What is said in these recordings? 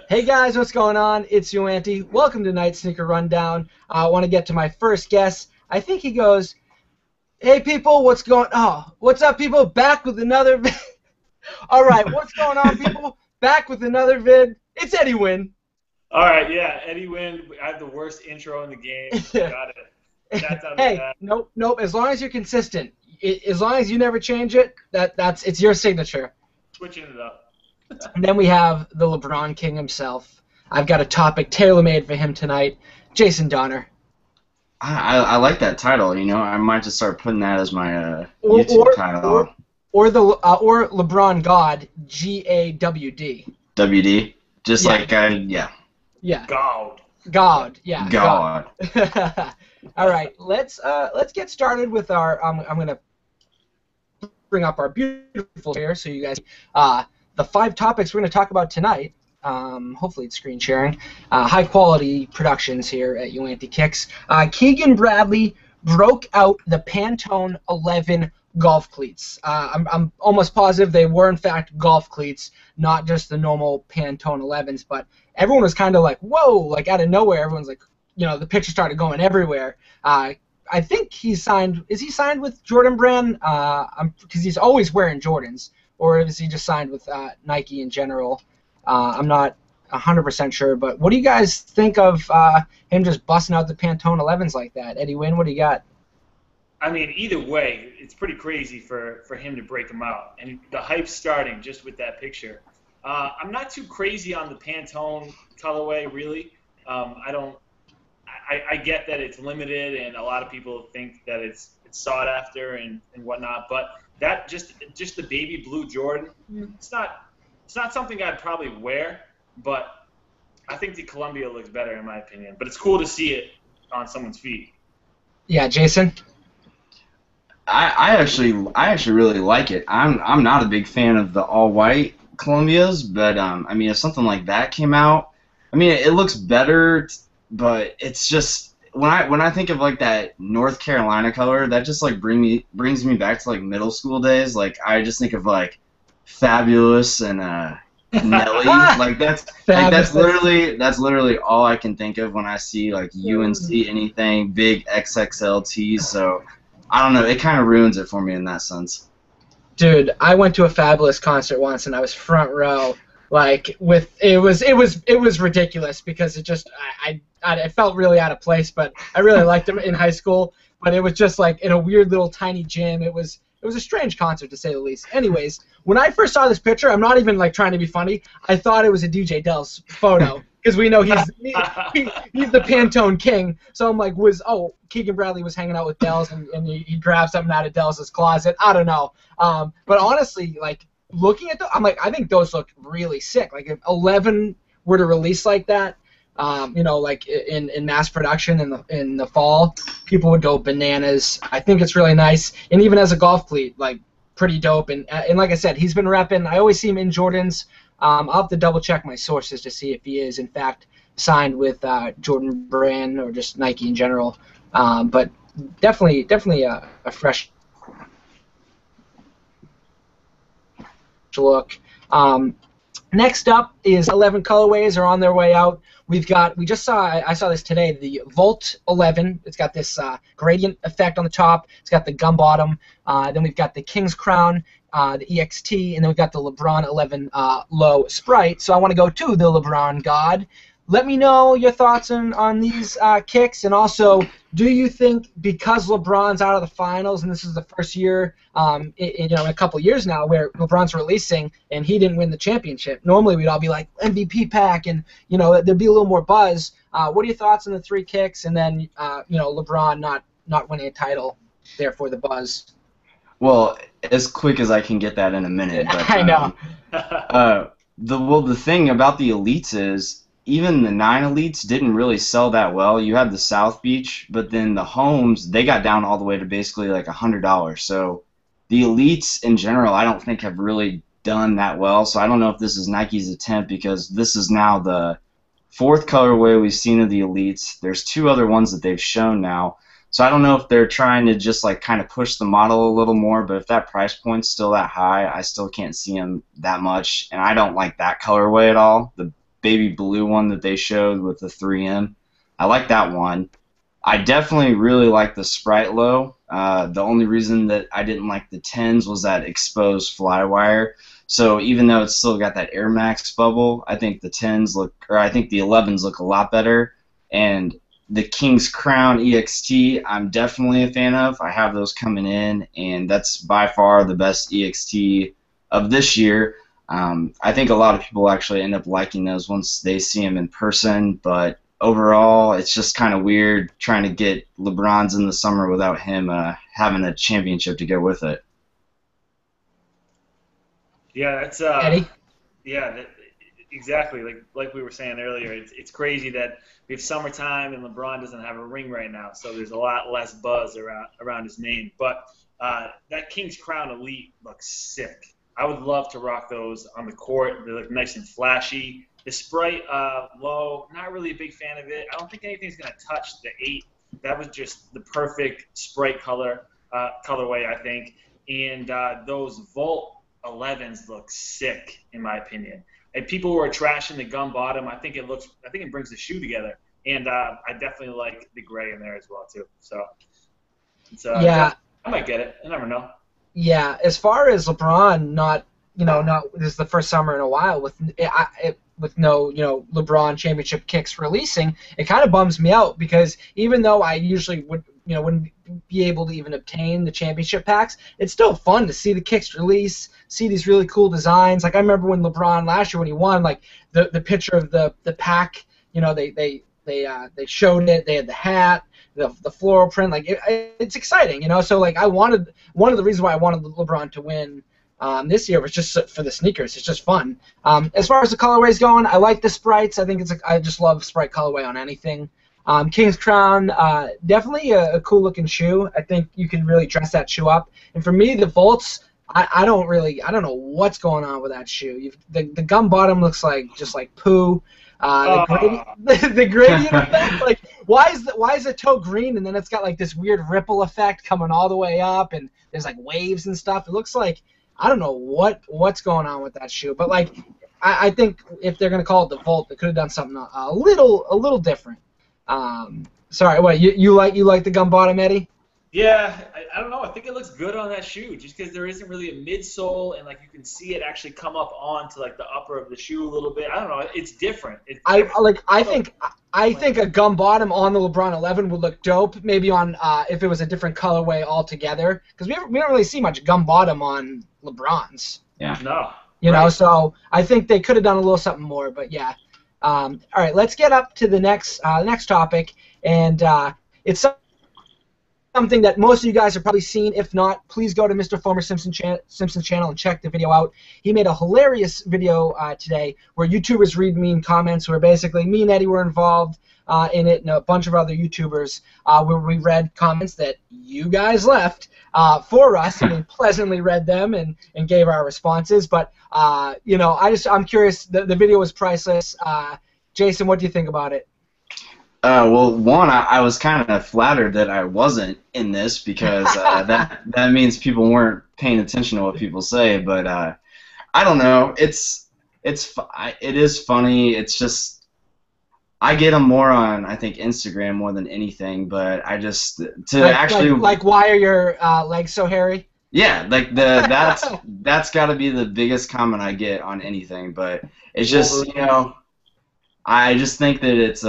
Hey guys, what's going on? It's YoAnty. Welcome to Night Sneaker Rundown. I want to get to my first guest. I think he goes, "Hey people, what's up, people? Back with another vid." All right, what's going on, people? Back with another vid. It's Eddie Wynn. All right, yeah, Eddie Wynn. I have the worst intro in the game. Got it. That's on Hey, that. nope. As long as you're consistent, as long as you never change it, it's your signature. Switching it up. And then we have the LeBron King himself. I've got a topic tailor-made for him tonight. Jason Donnar. I like that title. You know, I might just start putting that as my Or, YouTube or, title. or LeBron God, GAWD. WD, just Yeah. like yeah. Yeah. God. Yeah. God. All right, let's get started with our. I'm gonna bring up our beautiful here so you guys. The 5 topics we're gonna talk about tonight. Hopefully it's screen sharing. High quality productions here at YoAnty Kicks. Keegan Bradley broke out the Pantone 11 golf cleats. I'm almost positive they were in fact golf cleats, not just the normal Pantone 11s. But everyone was kind of like, whoa, like out of nowhere. Everyone's like, the picture started going everywhere. I think he's signed. Is he signed with Jordan Brand? Because he's always wearing Jordans, or is he just signed with Nike in general? I'm not 100% sure, but what do you guys think of him just busting out the Pantone 11s like that? Eddie Wynn, what do you got? I mean, either way, it's pretty crazy for him to break them out, and the hype's starting just with that picture. I'm not too crazy on the Pantone colorway, really. I get that it's limited, and a lot of people think that it's sought after and whatnot, but that just the baby blue Jordan, it's not something I'd probably wear, but I think the Columbia looks better in my opinion. But it's cool to see it on someone's feet. Yeah, Jason. I actually really like it. I'm not a big fan of the all white Columbias, but I mean, if something like that came out, I mean, it looks better, but it's just when I think of like that North Carolina color, that just like brings me back to like middle school days. Like I just think of like Fabulous and Nelly. That's literally all I can think of when I see like UNC anything big XXL tees. So I don't know. It kind of ruins it for me in that sense. Dude, I went to a Fabulous concert once and I was front row. Like it was ridiculous because it just I felt really out of place, but I really liked him in high school. But it was just like in a weird little tiny gym. It was a strange concert to say the least. Anyways, when I first saw this picture, I'm not even like trying to be funny. I thought it was a DJ Dell's photo because we know he's the Pantone king. So I'm like, Keegan Bradley was hanging out with Dell's and he grabbed something out of Dell's closet. I don't know. But honestly, like looking at I'm like, I think those look really sick. Like if 11 were to release like that, like in mass production in the fall, people would go bananas. I think it's really nice, and even as a golf cleat, like pretty dope. And like I said, he's been repping. I always see him in Jordans. I'll have to double check my sources to see if he is in fact signed with Jordan Brand or just Nike in general. But definitely a fresh look. Next up is 11 colorways are on their way out. I saw this today, the Volt 11. It's got this gradient effect on the top. It's got the gum bottom. Then we've got the King's Crown, the EXT, and then we've got the LeBron 11 Low Sprite. So I want to go to the LeBron God. Let me know your thoughts on these kicks, and also, do you think because LeBron's out of the finals and this is the first year, in a couple years now where LeBron's releasing and he didn't win the championship? Normally we'd all be like MVP pack, and there'd be a little more buzz. What are your thoughts on the 3 kicks, and then LeBron not winning a title, therefore the buzz? Well, as quick as I can get that in a minute. But, I know. The thing about the elites is, even the 9 elites didn't really sell that well. You had the South Beach, but then the homes, they got down all the way to basically like $100. So the elites in general, I don't think have really done that well. So I don't know if this is Nike's attempt, because this is now the 4th colorway we've seen of the elites. There's 2 other ones that they've shown now. So I don't know if they're trying to just like kind of push the model a little more, but if that price point's still that high, I still can't see them that much. And I don't like that colorway at all. The baby blue one that they showed with the 3M. I like that one. I definitely really like the Sprite Low. The only reason that I didn't like the 10s was that exposed flywire. So even though it's still got that Air Max bubble, I think the 10s look, or I think the 11s look a lot better. And the King's Crown EXT, I'm definitely a fan of. I have those coming in, and that's by far the best EXT of this year. I think a lot of people actually end up liking those once they see them in person, but overall, it's just kind of weird trying to get LeBron's in the summer without him having a championship to go with it. Yeah, that's Eddie? yeah, exactly. Like we were saying earlier, it's crazy that we have summertime and LeBron doesn't have a ring right now, so there's a lot less buzz around his name. But that King's Crown Elite looks sick. I would love to rock those on the court. They look nice and flashy. The Sprite Low, not really a big fan of it. I don't think anything's gonna touch the 8. That was just the perfect Sprite colorway, I think. And those Volt 11s look sick, in my opinion. And people who are trashing the gum bottom, I think it brings the shoe together. And I definitely like the gray in there as well too. So it's, Yeah. I might get it. I never know. Yeah, as far as LeBron, not this is the first summer in a while with no LeBron championship kicks releasing. It kind of bums me out because even though I usually wouldn't be able to even obtain the championship packs, it's still fun to see the kicks release, see these really cool designs. Like I remember when LeBron last year when he won, like the picture of the pack, they showed it. They had the hat, the floral print. Like it's exciting, So like one of the reasons why I wanted LeBron to win this year was just for the sneakers. It's just fun. As far as the colorways going, I like the Sprites. I think I just love Sprite colorway on anything. King's Crown, definitely a cool looking shoe. I think you can really dress that shoe up. And for me, the Volts, I don't know what's going on with that shoe. The gum bottom looks just like poo. The gradient effect, like why is the toe green and then it's got like this weird ripple effect coming all the way up and there's like waves and stuff. It looks like I don't know what's going on with that shoe, but like I think if they're gonna call it the Volt, they could have done something a little different. Sorry, what you like the gum bottom, Eddie? Yeah, I don't know. I think it looks good on that shoe just because there isn't really a midsole and like you can see it actually come up onto like the upper of the shoe a little bit. I don't know. It's different. I think a gum bottom on the LeBron 11 would look dope. Maybe on if it was a different colorway altogether because we don't really see much gum bottom on LeBrons. Yeah. No. So I think they could have done a little something more, but yeah. All right, let's get up to the next topic, and it's something that most of you guys have probably seen. If not, please go to Mr. Fomer Simpson's channel and check the video out. He made a hilarious video today where YouTubers read mean comments where basically me and Eddie were involved in it and a bunch of other YouTubers where we read comments that you guys left for us and we pleasantly read them and gave our responses. But, I'm curious. The video was priceless. Jason, what do you think about it? Well, one, I was kind of flattered that I wasn't in this because that means people weren't paying attention to what people say. But I don't know. It is funny. It's just I get them more on I think Instagram more than anything. But I just like why are your legs so hairy? Yeah, like that's got to be the biggest comment I get on anything. But it's just I just think that it's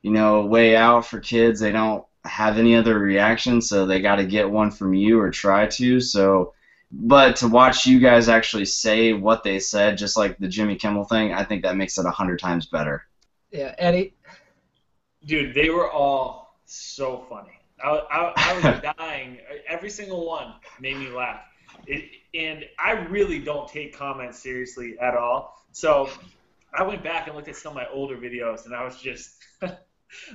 way out for kids. They don't have any other reaction, so they got to get one from you or try to. So, but to watch you guys actually say what they said, just like the Jimmy Kimmel thing, I think that makes it 100 times better. Yeah, Eddie? Dude, they were all so funny. I was dying. Every single one made me laugh. And I really don't take comments seriously at all. So I went back and looked at some of my older videos, and I was just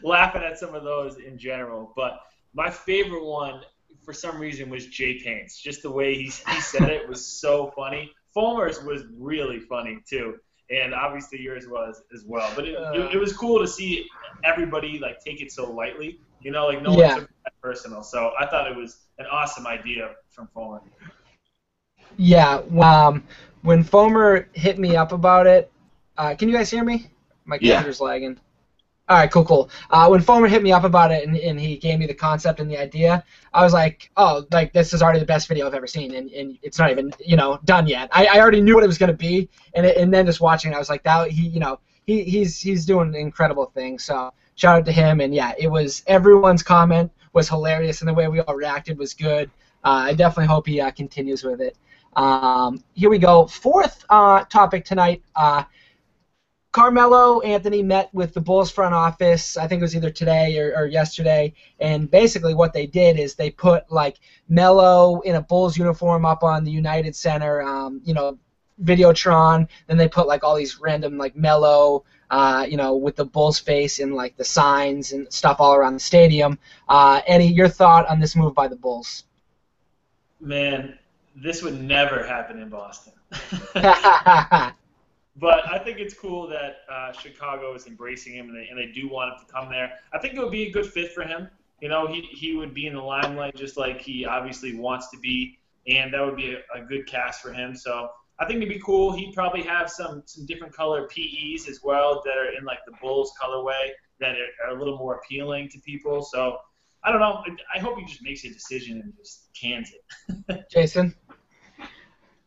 laughing at some of those in general. But my favorite one, for some reason, was Jay Payne's. Just the way he said it was so funny. Fomer's was really funny, too. And obviously yours was as well. But it was cool to see everybody, like, take it so lightly. No one took it that personal. So I thought it was an awesome idea from Fomer. Yeah. When Fomer hit me up about it, Can you guys hear me? My Yeah. computer's lagging. All right, cool. When Foreman hit me up about it and he gave me the concept and the idea, I was like, oh, like this is already the best video I've ever seen, and it's not even done yet. I already knew what it was gonna be, and then just watching it, I was like, that he's doing incredible things. So shout out to him, and yeah, everyone's comment was hilarious, and the way we all reacted was good. I definitely hope he continues with it. Here we go. Fourth topic tonight. Carmelo Anthony met with the Bulls front office, I think it was either today or yesterday, and basically what they did is they put like Melo in a Bulls uniform up on the United Center, Videotron. Then they put like all these random like Melo, with the Bulls face and like the signs and stuff all around the stadium. Eddie, your thought on this move by the Bulls? Man, this would never happen in Boston. But I think it's cool that Chicago is embracing him, and they do want him to come there. I think it would be a good fit for him. He would be in the limelight just like he obviously wants to be, and that would be a good cast for him. So I think it'd be cool. He'd probably have some different color PEs as well that are in like the Bulls colorway that are a little more appealing to people. So I don't know. I hope he just makes a decision and just cans it. Jason?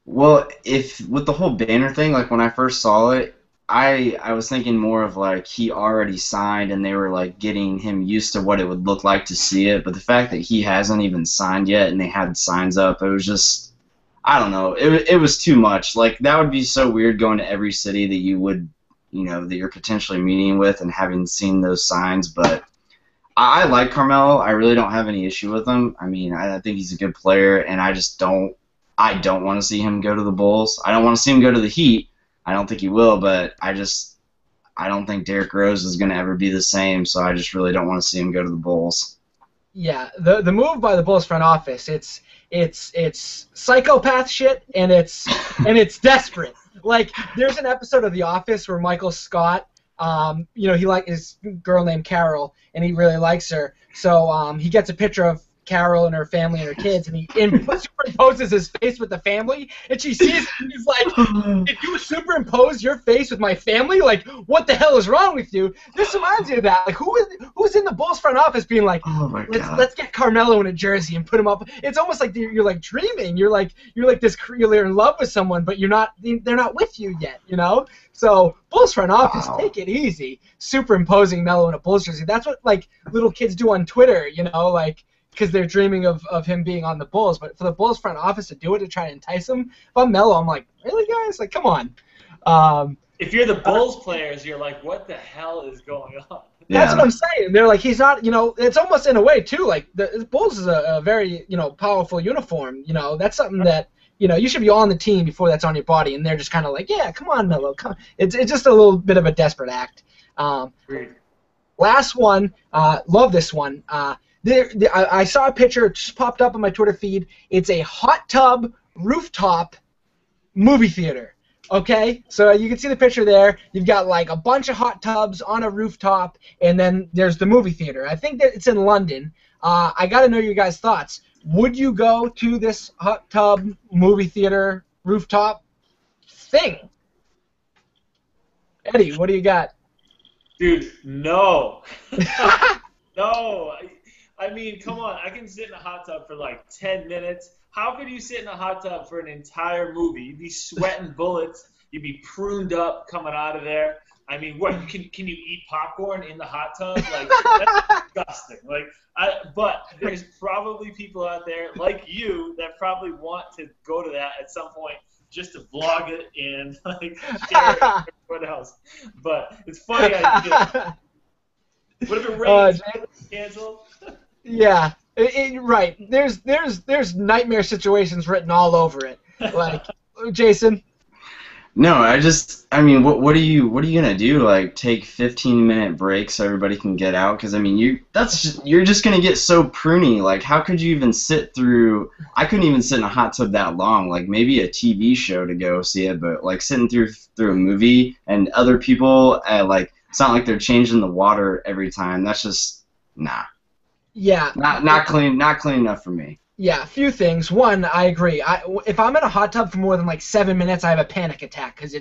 Well, with the whole banner thing, like when I first saw it, I was thinking more of like he already signed and they were like getting him used to what it would look like to see it. But the fact that he hasn't even signed yet and they had signs up, it was just, I don't know, it was too much. Like that would be so weird going to every city that you would, that you're potentially meeting with and having seen those signs. But I like Carmelo. I really don't have any issue with him. I mean, I think he's a good player, and I don't want to see him go to the Bulls. I don't want to see him go to the Heat. I don't think he will, but I don't think Derrick Rose is going to ever be the same, so I just really don't want to see him go to the Bulls. Yeah, the move by the Bulls front office, it's psychopath shit, and it's desperate. Like there's an episode of The Office where Michael Scott, he like his girl named Carol, and he really likes her, so he gets a picture of Carol and her family and her kids, and he superimposes his face with the family, and she sees it, and he's like, "Did you superimpose your face with my family? Like, what the hell is wrong with you?" This reminds me of that. Like, who's in the Bulls front office being like, Oh my God. let's get Carmelo in a jersey and put him up. It's almost like you're like dreaming. You're in love with someone, but they're not with you yet. So Bulls front office, Take it easy. Superimposing Melo in a Bulls jersey. That's what like little kids do on Twitter. Because they're dreaming of him being on the Bulls. But for the Bulls front office to do it to try to entice him, if I'm Melo, I'm like, really, guys? Like, come on. If you're the Bulls players, you're like, what the hell is going on? That's what I'm saying. They're like, he's not, it's almost in a way, too, like, the Bulls is a very, powerful uniform. That's something that, you should be on the team before that's on your body. And they're just kind of like, yeah, come on, Melo. Come on. It's just a little bit of a desperate act. Last one. Love this one. I saw a picture. It just popped up on my Twitter feed. It's a hot tub rooftop movie theater. Okay, so you can see the picture there. You've got like a bunch of hot tubs on a rooftop, and then there's the movie theater. I think that it's in London. I got to know your guys' thoughts. Would you go to this hot tub movie theater rooftop thing? Eddie, what do you got? Dude, no. No. I mean, come on. I can sit in a hot tub for like 10 minutes. How could you sit in a hot tub for an entire movie? You'd be sweating bullets. You'd be pruned up coming out of there. I mean, what can you eat popcorn in the hot tub? Like that's disgusting. But there's probably people out there like you that probably want to go to that at some point just to vlog it and like share it with everyone else. But it's funny idea. What if it rains? Cancel. Yeah, right. There's nightmare situations written all over it. Like, Jason. No, I mean, what are you gonna do? Like, take 15-minute breaks so everybody can get out? Because I mean, you're just gonna get so pruny. Like, how could you even sit through? I couldn't even sit in a hot tub that long. Like, maybe a TV show to go see it, but like sitting through a movie and other people, like, it's not like they're changing the water every time. That's just nah. Yeah. Not clean enough for me. Yeah, a few things. One, I agree. If I'm in a hot tub for more than like 7 minutes, I have a panic attack because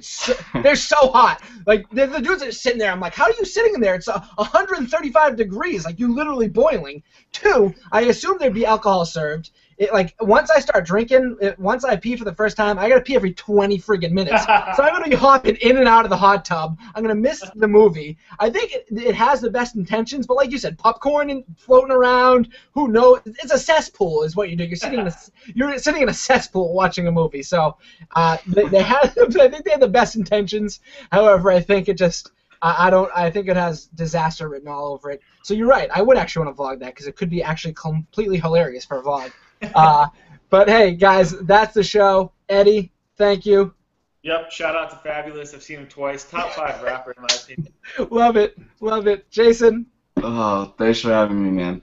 they're so hot. Like the dudes are sitting there. I'm like, how are you sitting in there? It's 135 degrees. Like you literally boiling. Two, I assume there'd be alcohol served. Like once I start drinking, once I pee for the first time, I gotta pee every 20 friggin' minutes. So I'm gonna be hopping in and out of the hot tub. I'm gonna miss the movie. I think it has the best intentions, but like you said, popcorn and floating around. Who knows? It's a cesspool, is what you do. You're sitting in a cesspool watching a movie. So they have. I think they have the best intentions. However, I think it just. I think it has disaster written all over it. So you're right. I would actually want to vlog that because it could be actually completely hilarious for a vlog. But hey, guys, that's the show. Eddie, thank you. Yep, shout out to Fabulous. I've seen him twice. Top 5 rapper in my opinion. Love it. Jason? Oh, thanks for having me, man.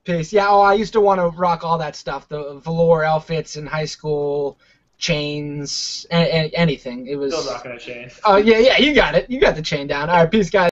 Peace. Yeah, I used to want to rock all that stuff, the velour outfits in high school, chains, anything. It was. Still rocking a chain. Oh, yeah, you got it. You got the chain down. All right, peace, guys.